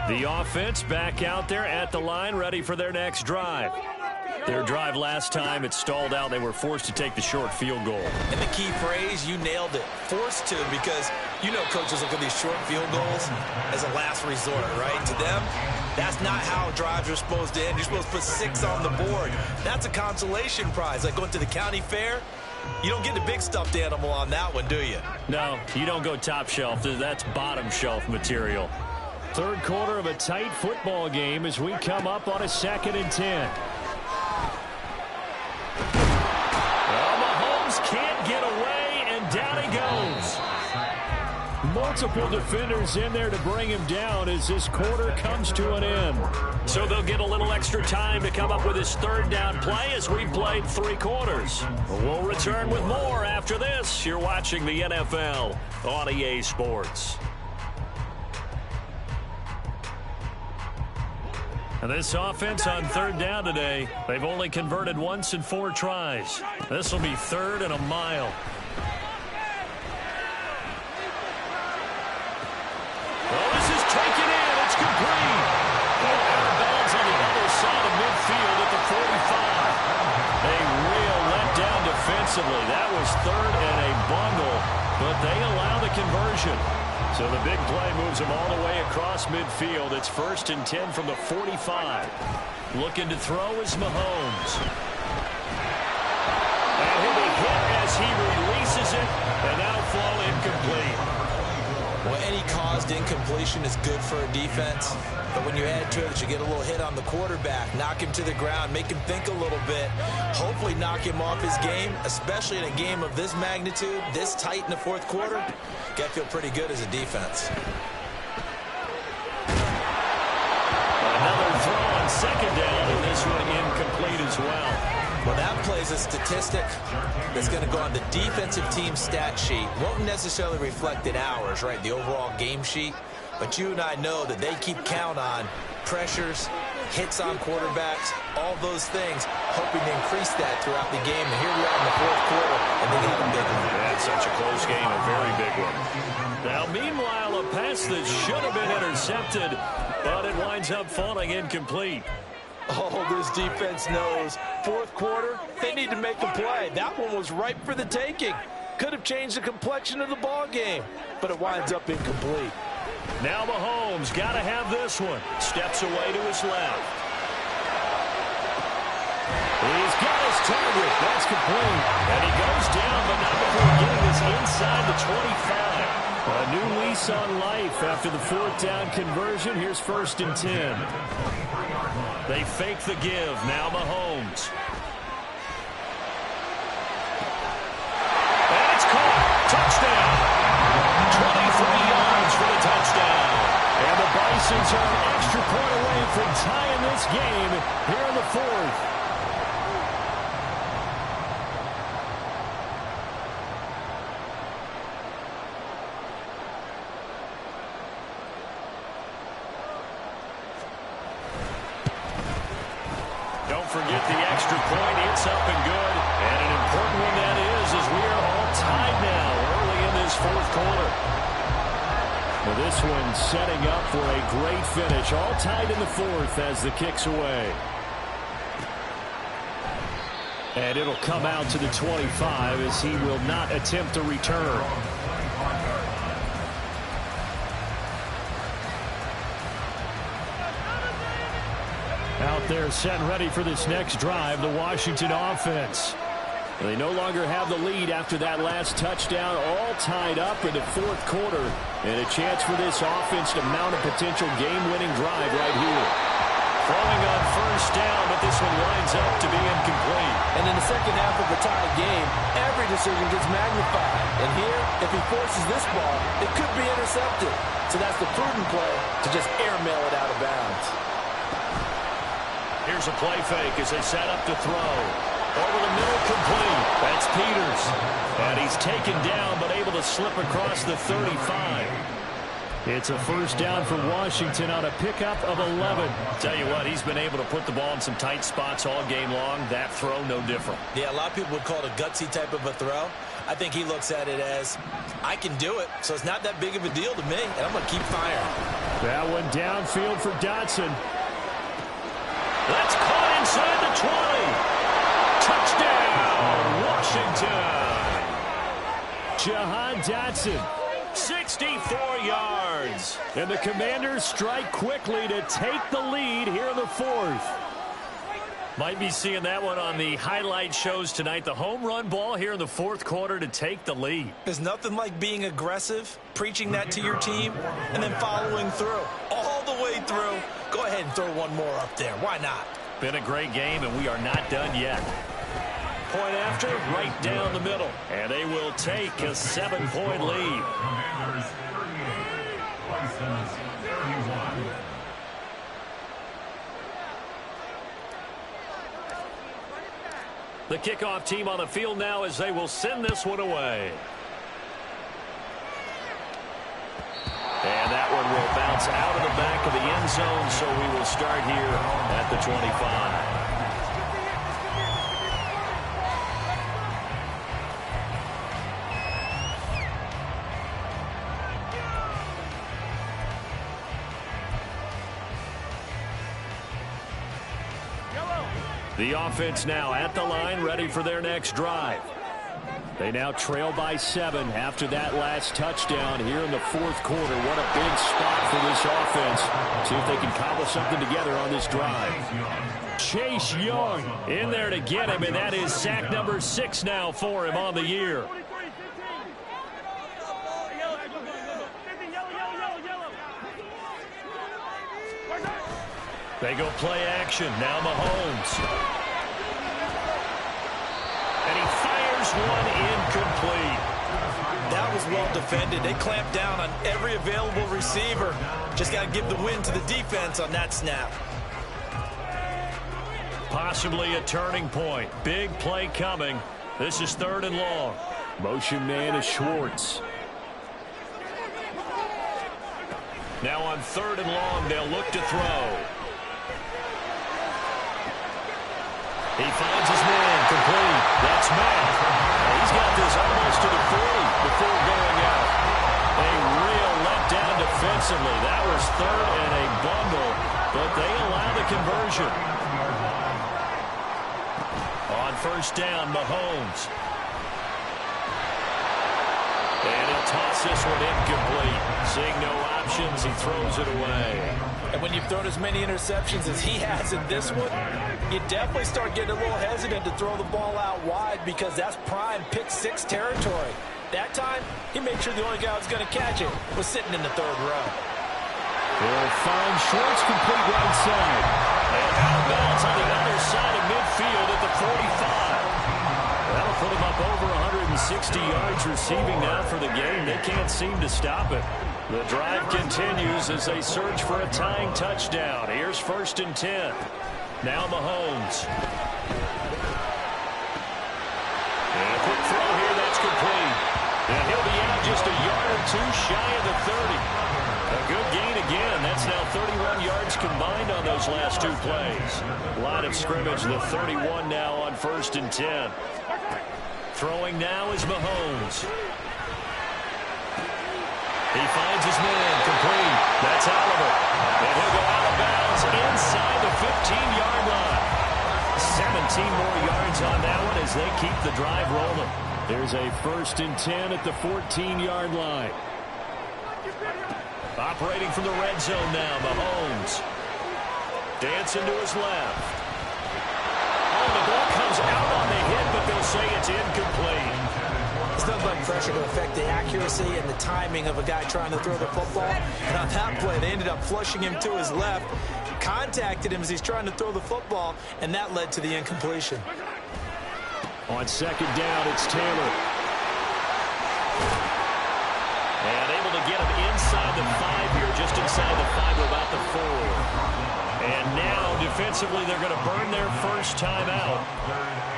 A: The offense back out there at the line, ready for their next drive. Their drive last time, it stalled out. They were forced to take the short field goal.
F: And the key phrase, you nailed it. Forced to, because you know coaches look at these short field goals as a last resort, right? To them, that's not how drives are supposed to end. You're supposed to put 6 on the board. That's a consolation prize, like going to the county fair. You don't get the big stuffed animal on that one, do you?
A: No, you don't go top shelf. That's bottom shelf material. Third quarter of a tight football game as we come up on a 2nd and 10. Well, Mahomes can't get away, and down he goes. Multiple defenders in there to bring him down as this quarter comes to an end. So they'll get a little extra time to come up with his 3rd down play as we've played 3 quarters. We'll return with more after this. You're watching the NFL on EA Sports. And this offense on 3rd down today, they've only converted once in 4 tries. This will be 3rd and a mile. Oh, this is taken in. It's complete. And out of bounds on the other side of midfield at the 45. A real letdown defensively. That was 3rd and a bundle, but they allow the conversion. So the big play moves them all the way across midfield. It's 1st and 10 from the 45. Looking to throw is Mahomes. And he'll be hit as he releases it, and that'll fall incomplete.
F: Well,
C: Any caused incompletion is good for a defense. But when you add to it that you get a little hit on the quarterback, knock him to the ground, make him think a little bit, hopefully knock him off his game, especially in a game of this magnitude, this tight in the fourth quarter, got to feel pretty good as a defense.
B: Another throw on second down, and this one incomplete as well.
C: Well, that plays a statistic that's going to go on the defensive team stat sheet. Won't necessarily reflect in ours, right, the overall game sheet. But you and I know that they keep count on pressures, hits on quarterbacks, all those things, hoping to increase that throughout the game. And here we are in the fourth quarter, and they got a big one.
B: That's such a close game, a very big one. Now, meanwhile, a pass that should have been intercepted, but it winds up falling incomplete.
F: Oh, this defense knows. Fourth quarter, they need to make a play. That one was ripe for the taking. Could have changed the complexion of the ball game, but it winds up incomplete.
B: Now Mahomes got to have this one. Steps away to his left. He's got his target. That's complete. And he goes down, but not before getting this inside the 25. A new lease on life after the fourth down conversion. Here's 1st and 10. They fake the give. Now Mahomes. And it's caught. Touchdown. 23 yards for the touchdown. And the Bisons are an extra point away from tying this game here in the fourth. Don't forget the extra point. It's up and good. And an important one that is, as we are all tied now early in this fourth quarter. Well, this one setting up for a great finish. All tied in the fourth as the kick's away. And it'll come out to the 25 as he will not attempt a return. Out there set and ready for this next drive, the Washington offense. They no longer have the lead after that last touchdown, all tied up in the fourth quarter. And a chance for this offense to mount a potential game-winning drive right here. Throwing on first down, but this one winds up to be incomplete.
F: And in the second half of the tied game, every decision gets magnified. And here, if he forces this ball, it could be intercepted. So that's the prudent play to just airmail it out of bounds.
B: Here's a play fake as they set up to throw. Over the middle, complete. That's Peters. And he's taken down, but able to slip across the 35. It's a first down for Washington on a pickup of 11. Tell you what, he's been able to put the ball in some tight spots all game long. That throw, no different.
C: Yeah, a lot of people would call it a gutsy type of a throw. I think he looks at it as, I can do it, so it's not that big of a deal to me, and I'm going to keep firing. That
B: one downfield for Dotson. That's caught inside the 20. Touchdown, Washington. Jahan Dotson, 64 yards. And the Commanders strike quickly to take the lead here in the fourth. Might be seeing that one on the highlight shows tonight. The home run ball here in the fourth quarter to take the lead.
C: There's nothing like being aggressive, preaching that to your team, and then following through. All the way through. Go ahead and throw one more up there. Why not?
B: Been a great game, and we are not done yet. Point after, right down the middle. And they will take a 7-point lead.
D: Commanders 38, Bisons 31.
B: The kickoff team on the field now as they will send this one away. And that one will bounce out of the back of the end zone, so we will start here at the 25. The offense now at the line, ready for their next drive. They now trail by 7 after that last touchdown here in the fourth quarter. What a big spot for this offense. See if they can cobble something together on this drive. Chase Young in there to get him, and that is sack number 6 now for him on the year.
A: They go play action. Now Mahomes. And he fires one incomplete.
F: That was well defended. They clamped down on every available receiver. Just got to give the win to the defense on that snap.
A: Possibly a turning point. Big play coming. This is 3rd and long. Motion man is Schwartz. Now on 3rd and long, they'll look to throw. He finds his man, complete. That's Matt. He's got this almost to the 40 before going out. A real letdown defensively. That was 3rd and a bundle, but they allow the conversion. On 1st down, Mahomes. And he'll toss this one incomplete. Seeing no options, he throws it away.
F: And when you've thrown as many interceptions as he has in this one, you definitely start getting a little hesitant to throw the ball out wide because that's prime pick 6 territory. That time, he made sure the only guy who was going to catch it was sitting in the 3rd row.
A: They'll find Schwartz complete right side. And out of bounds on the other side of midfield at the 45. That'll put him up over 160 yards receiving now for the game. They can't seem to stop it. The drive continues as they search for a tying touchdown. Here's 1st and 10. Now Mahomes. And a quick throw here, that's complete. And he'll be out just a yard or 2 shy of the 30. A good gain again. That's now 31 yards combined on those last 2 plays. Line of scrimmage, the 31 now on 1st and 10. Throwing now is Mahomes. He finds his man, complete. That's Oliver. And he'll go out of bounds inside the 15-yard line. 17 more yards on that one as they keep the drive rolling. There's a 1st and 10 at the 14-yard line. Operating from the red zone now, Mahomes. Dancing to his left. Oh, the ball comes out on the hit, but they'll say it's incomplete.
F: It's nothing but pressure to affect the accuracy and the timing of a guy trying to throw the football. And on that play, they ended up flushing him to his left, contacted him as he's trying to throw the football, and that led to the incompletion.
A: On 2nd down, it's Taylor. And able to get him inside the 5 here, just inside the 5, about the 4. And now, defensively, they're going to burn their first time out.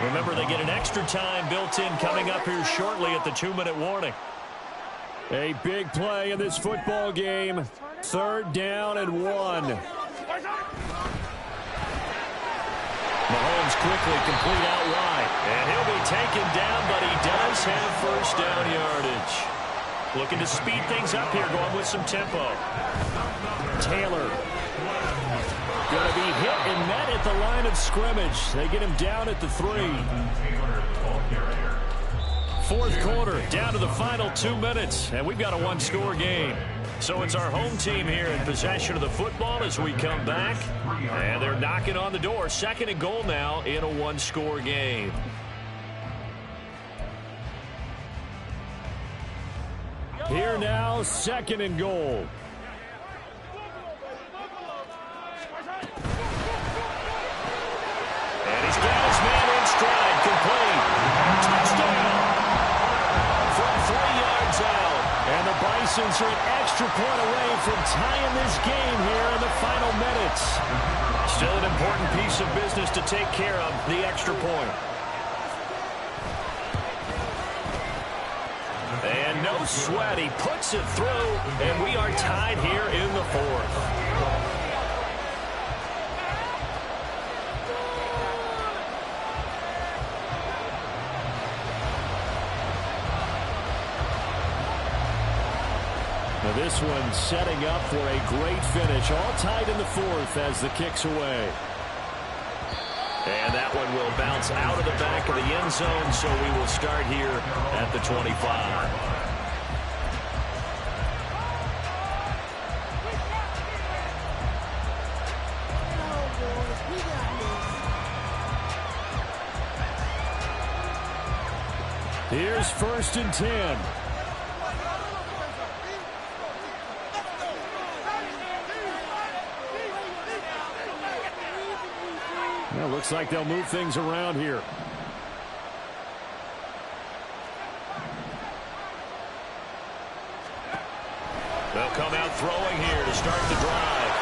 A: Remember, they get an extra time built in coming up here shortly at the 2-minute warning. A big play in this football game. 3rd down and 1. Mahomes quickly complete out wide. And he'll be taken down, but he does have 1st down yardage. Looking to speed things up here, going with some tempo. Taylor. Going to be hit and met at the line of scrimmage. They get him down at the 3. 4th quarter, down to the final 2 minutes, and we've got a 1-score game. So it's our home team here in possession of the football as we come back. And they're knocking on the door. 2nd and goal now in a 1-score game. Here now, 2nd and goal. And he's got his man in stride, complete. Touchdown! From 3 yards out. And the Bisons are an extra point away from tying this game here in the final minutes. Still an important piece of business to take care of, the extra point. And no sweat, he puts it through, and we are tied here in the 4th. Now this one setting up for a great finish, all tied in the 4th as the kick's away. And that one will bounce out of the back of the end zone, so we will start here at the 25. Here's 1st and 10. Well, looks like they'll move things around here.
B: They'll come out throwing here to start the drive.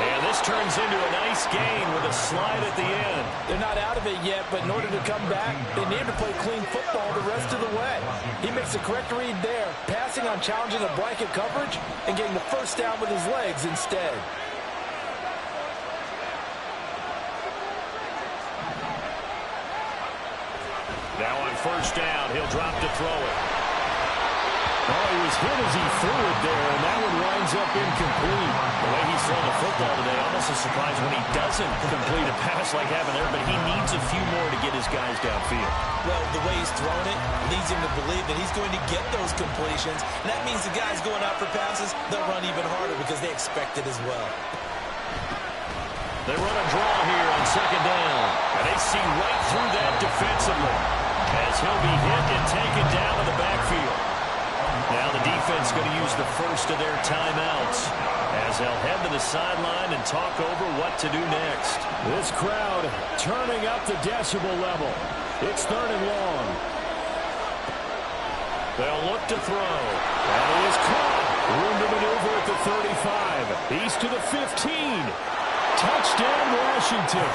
B: And this turns into a nice gain with a slide at the end.
F: They're not out of it yet, but in order to come back, they need to play clean football the rest of the way. He makes the correct read there, passing on challenging the blanket coverage and getting the first down with his legs instead.
B: Now on first down, he'll drop to throw it.
A: Oh, he was hit as he threw it there, and that one winds up incomplete.
B: The way he's throwing the football today, almost a surprise when he doesn't complete a pass like having there, but he needs a few more to get his guys downfield.
C: Well, the way he's throwing it leads him to believe that he's going to get those completions, and that means the guys going out for passes, they'll run even harder because they expect it as well.
B: They run a draw here on second down, and they see right through that defensively as he'll be hit and taken down in the backfield. Now the defense going to use the first of their timeouts as they'll head to the sideline and talk over what to do next.
A: This crowd turning up the decibel level. It's third and long.
B: They'll look to throw.
A: And he is caught. Room to maneuver at the 35. He's to the 15. Touchdown, Washington.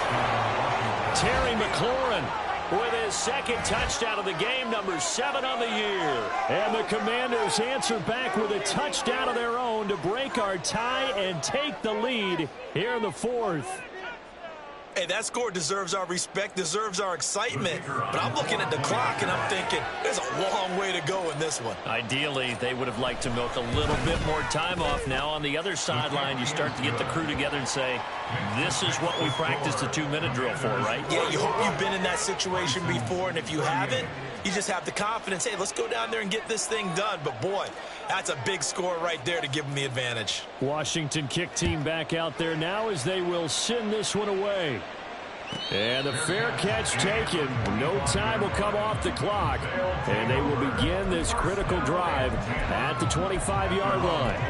A: Terry McLaurin with his second touchdown of the game, number 7 on the year. And the Commanders answer back with a touchdown of their own to break our tie and take the lead here in the fourth.
C: Hey, that score deserves our respect, deserves our excitement. But I'm looking at the clock, and I'm thinking there's a long way to go in this one.
B: Ideally, they would have liked to milk a little bit more time off. Now on the other sideline, you start to get the crew together and say, this is what we practiced the 2-minute drill for, right?
C: Yeah, you hope you've been in that situation before, and if you haven't, you just have the confidence, hey, let's go down there and get this thing done. But, boy, that's a big score right there to give them the advantage.
A: Washington kick team back out there now as they will send this one away. And the fair catch taken. No time will come off the clock. And they will begin this critical drive at the 25-yard line.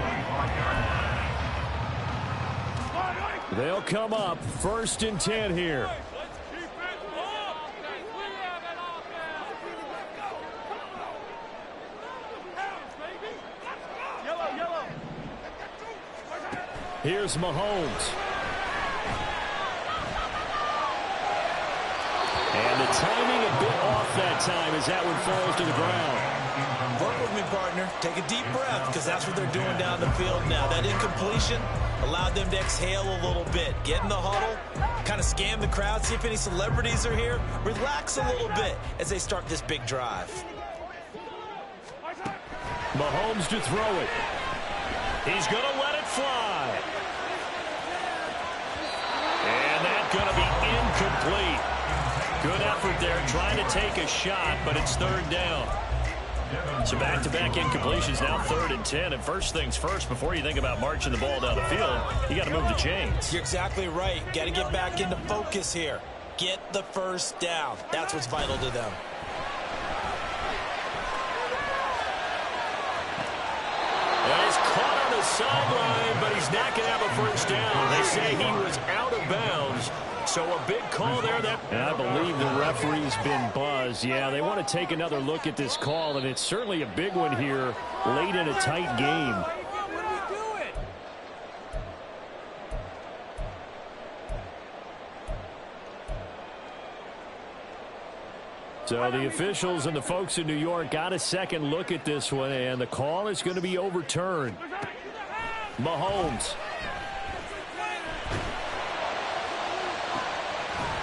A: They'll come up 1st and 10 here. Here's Mahomes. And the timing a bit off that time as that one falls to the ground.
C: Work with me, partner. Take a deep breath because that's what they're doing down the field now. That incompletion allowed them to exhale a little bit. Get in the huddle, kind of scan the crowd, see if any celebrities are here. Relax a little bit as they start this big drive.
A: Mahomes to throw it.
B: He's going to let it fly. And that's going to be incomplete. Good effort there trying to take a shot, but it's 3rd down. So back-to-back incompletions, now 3rd and 10. And first things first, before you think about marching the ball down the field, you got to move the chains.
C: You're exactly right. Got to get back into focus here. Get the first down. That's what's vital to them.
B: And he's caught on the sideline, but he's not going to have a first down. They say he was out of bounds. So a big call there.
A: And I believe the referee's been buzzed. Yeah, they want to take another look at this call, and it's certainly a big one here late in a tight game. So the officials and the folks in New York got a second look at this one, and the call is going to be overturned. Mahomes.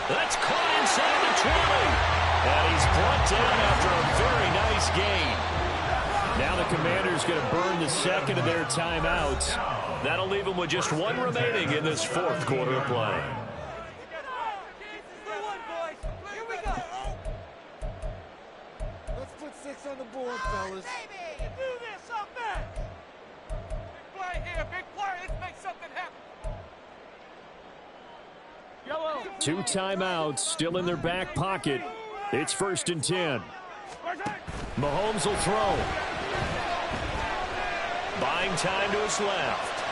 B: That's caught inside the 20.
A: And he's brought down after a very nice gain. Now the Commanders going to burn the second of their timeouts.
B: That'll leave them with just one remaining in this 4th quarter of play.
G: Let's put 6 on the board, fellas.
E: Do this, something. Big play here, big play. Let's make something happen.
A: 2 timeouts still in their back pocket. It's 1st and 10. Mahomes will throw.
B: Buying time to his left.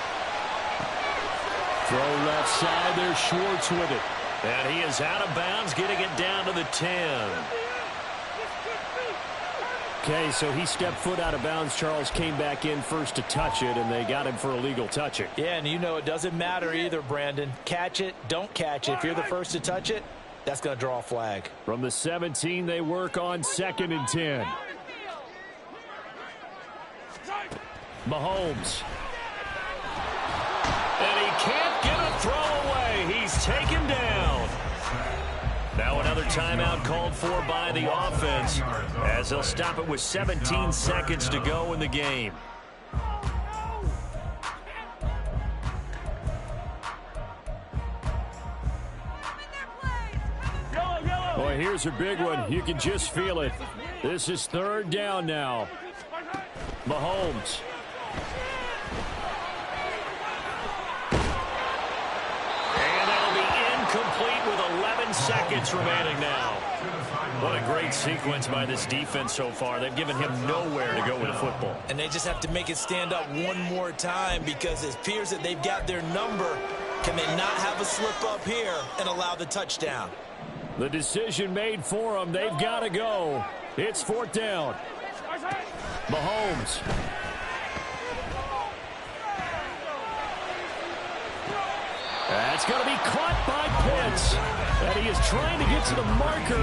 A: Throw left side. There's Schwartz with it.
B: And he is out of bounds, getting it down to the 10.
A: Okay, so he stepped foot out of bounds. Charles came back in first to touch it, and they got him for illegal touching.
F: Yeah, and you know it doesn't matter either, Brandon. Catch it, don't catch it. If you're the first to touch it, that's going to draw a flag.
A: From the 17, they work on 2nd and 10. Mahomes.
B: And he can't get a throw away. He's taken down. Now another timeout called for by the offense as they'll stop it with 17 seconds to go in the game.
A: Boy, here's a big one. You can just feel it. This is 3rd down now. Mahomes.
B: Complete with 11 seconds remaining now. What a great sequence by this defense so far. They've given him nowhere to go with the football.
C: And they just have to make it stand up one more time because it appears that they've got their number. Can they not have a slip up here and allow the touchdown?
A: The decision made for them. They've got to go. It's 4th down. Mahomes. That's going to be caught by Pitts. And he is trying to get to the marker.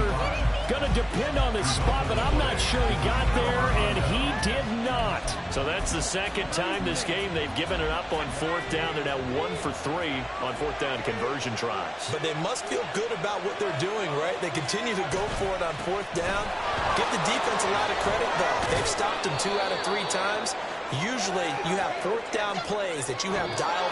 A: Going to depend on the spot, but I'm not sure he got there, and he did not.
B: So that's the 2nd time this game they've given it up on 4th down. They're now 1 for 3 on 4th down conversion tries.
C: But they must feel good about what they're doing, right? They continue to go for it on 4th down. Give the defense a lot of credit, though. They've stopped them 2 out of 3 times. Usually you have 4th down plays that you have dialed